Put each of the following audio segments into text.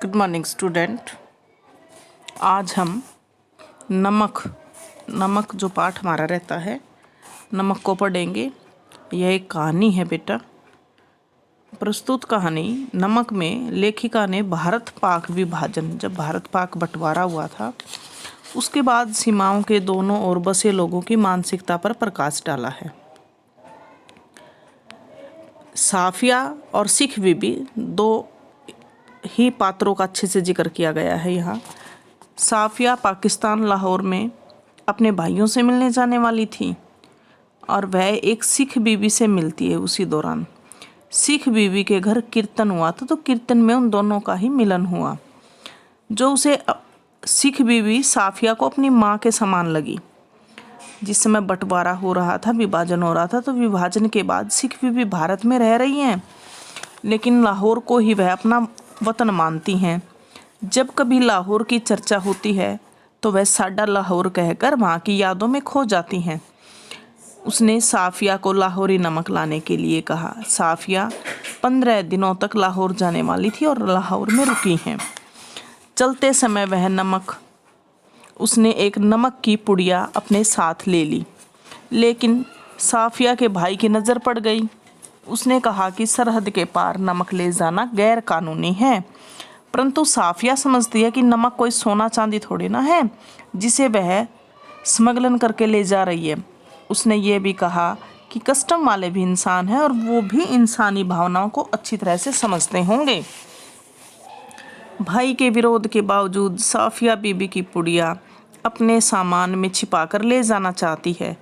Good morning student. आज हम नमक जो पाठ हमारा रहता है नमक को पढ़ेंगे। यह एक कहानी है बेटा। प्रस्तुत कहानी नमक में लेखिका ने भारत पाक विभाजन, जब भारत पाक बंटवारा हुआ था उसके बाद सीमाओं के दोनों ओर बसे लोगों की मानसिकता पर प्रकाश डाला है। साफिया और सिख बीबी दो ही पात्रों का अच्छे से जिक्र किया गया है यहाँ। साफिया पाकिस्तान लाहौर में अपने भाइयों से मिलने जाने वाली थी और वह एक सिख बीबी से मिलती है। उसी दौरान सिख बीबी के घर कीर्तन हुआ था, तो कीर्तन में उन दोनों का ही मिलन हुआ। जो उसे सिख बीबी साफिया को अपनी माँ के समान लगी। जिस समय बंटवारा हो रहा था, विभाजन हो रहा था, तो विभाजन के बाद सिख बीबी भारत में रह रही हैं, लेकिन लाहौर को ही वह अपना वतन मानती हैं। जब कभी लाहौर की चर्चा होती है तो वह साडा लाहौर कहकर वहाँ की यादों में खो जाती हैं। उसने साफिया को लाहौरी नमक लाने के लिए कहा। साफिया 15 दिनों तक लाहौर जाने वाली थी और लाहौर में रुकी हैं। चलते समय उसने एक नमक की पुड़िया अपने साथ ले ली, लेकिन साफिया के भाई की नज़र पड़ गई। उसने कहा कि सरहद के पार नमक ले जाना गैर कानूनी है, परंतु साफिया समझती है कि नमक कोई सोना चांदी थोड़ी ना है जिसे वह स्मगलन करके ले जा रही है। उसने ये भी कहा कि कस्टम वाले भी इंसान हैं और वो भी इंसानी भावनाओं को अच्छी तरह से समझते होंगे। भाई के विरोध के बावजूद साफिया बीबी की पुड़िया अपने सामान में छिपा कर ले जाना चाहती है।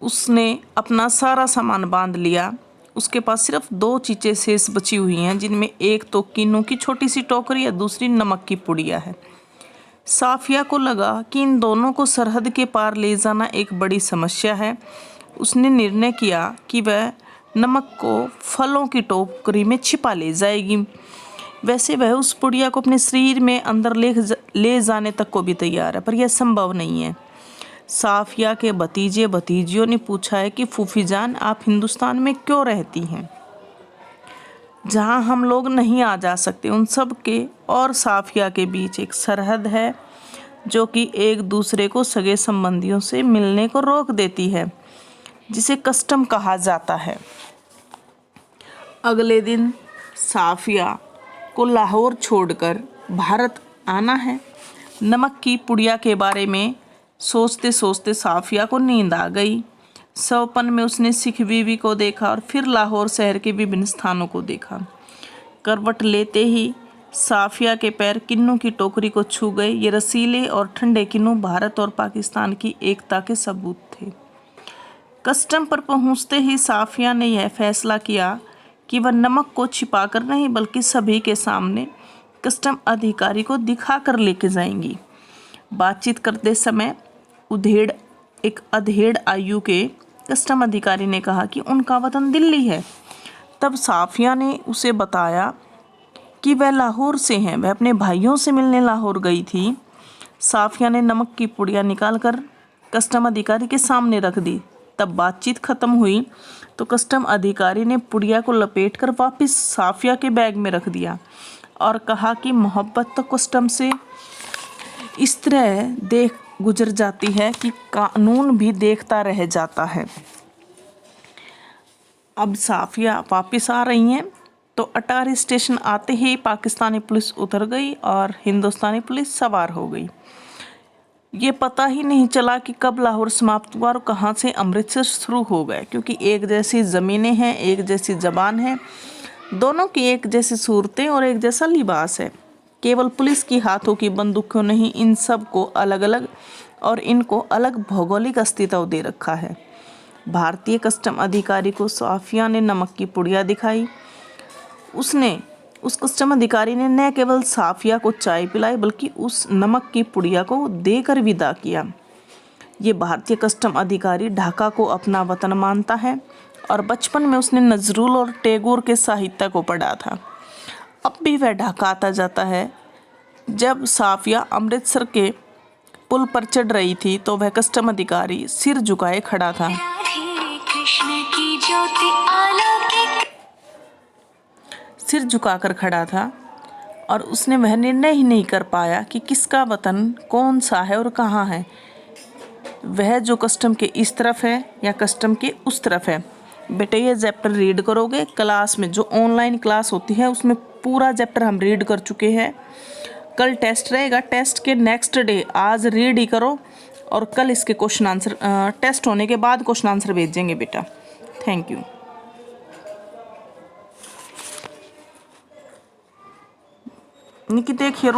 उसने अपना सारा सामान बांध लिया। उसके पास सिर्फ 2 चीज़ें शेष बची हुई हैं, जिनमें एक तो किन्नू की छोटी सी टोकरी है, दूसरी नमक की पुड़िया है। साफिया को लगा कि इन दोनों को सरहद के पार ले जाना एक बड़ी समस्या है। उसने निर्णय किया कि वह नमक को फलों की टोकरी में छिपा ले जाएगी। वैसे वह उस पुड़िया को अपने शरीर में अंदर ले जाने तक को भी तैयार है, पर यह संभव नहीं है। साफिया के भतीजे भतीजियों ने पूछा है कि फूफी जान, आप हिंदुस्तान में क्यों रहती हैं, जहां हम लोग नहीं आ जा सकते। उन सब के और साफिया के बीच एक सरहद है जो कि एक दूसरे को सगे संबंधियों से मिलने को रोक देती है, जिसे कस्टम कहा जाता है। अगले दिन साफिया को लाहौर छोड़कर भारत आना है। नमक की पुड़िया के बारे में सोचते सोचते साफिया को नींद आ गई। सपन में उसने सिख बीबी को देखा और फिर लाहौर शहर के विभिन्न स्थानों को देखा। करवट लेते ही साफिया के पैर किन्नू की टोकरी को छू गए। ये रसीले और ठंडे किन्नू भारत और पाकिस्तान की एकता के सबूत थे। कस्टम पर पहुंचते ही साफिया ने यह फैसला किया कि वह नमक को छिपाकर नहीं, बल्कि सभी के सामने कस्टम अधिकारी को दिखा कर लेके जाएंगी। बातचीत करते समय एक अधेड़ आयु के कस्टम अधिकारी ने कहा कि उनका वतन दिल्ली है। तब साफिया ने उसे बताया कि वह लाहौर से हैं, वह अपने भाइयों से मिलने लाहौर गई थी। साफिया ने नमक की पुड़िया निकालकर कस्टम अधिकारी के सामने रख दी। तब बातचीत खत्म हुई तो कस्टम अधिकारी ने पुड़िया को लपेटकर वापस साफिया के बैग में रख दिया और कहा कि मोहब्बत तो कस्टम से इस तरह देख गुजर जाती है कि कानून भी देखता रह जाता है। अब साफिया वापस आ रही हैं तो अटारी स्टेशन आते ही पाकिस्तानी पुलिस उतर गई और हिंदुस्तानी पुलिस सवार हो गई। ये पता ही नहीं चला कि कब लाहौर समाप्त हुआ और कहाँ से अमृतसर शुरू हो गए, क्योंकि एक जैसी ज़मीनें हैं, एक जैसी ज़बान है, दोनों की एक जैसी सूरतें और एक जैसा लिबास है। केवल पुलिस की हाथों की बंदूकों ने ही इन सब को अलग अलग और इनको अलग भौगोलिक अस्तित्व दे रखा है। भारतीय कस्टम अधिकारी को साफिया ने नमक की पुड़िया दिखाई। उस कस्टम अधिकारी ने न केवल साफिया को चाय पिलाई, बल्कि उस नमक की पुड़िया को देकर विदा किया। ये भारतीय कस्टम अधिकारी ढाका को अपना वतन मानता है और बचपन में उसने नजरुल और टैगोर के साहित्य को पढ़ा था। अब भी वह ढाका आता जाता है। जब साफिया अमृतसर के पुल पर चढ़ रही थी तो वह कस्टम अधिकारी सिर झुकाए खड़ा था। सिर झुकाकर खड़ा था और उसने वह निर्णय ही नहीं कर पाया कि किसका वतन कौन सा है और कहाँ है, वह जो कस्टम के इस तरफ है या कस्टम के उस तरफ है। बेटे ये चैप्टर रीड करोगे क्लास में, जो ऑनलाइन क्लास होती है उसमें पूरा चैप्टर हम रीड कर चुके हैं। कल टेस्ट रहेगा, टेस्ट के नेक्स्ट डे आज रीड ही करो और कल इसके क्वेश्चन आंसर टेस्ट होने के बाद क्वेश्चन आंसर भेजेंगे बेटा। Thank you. निकी देखिए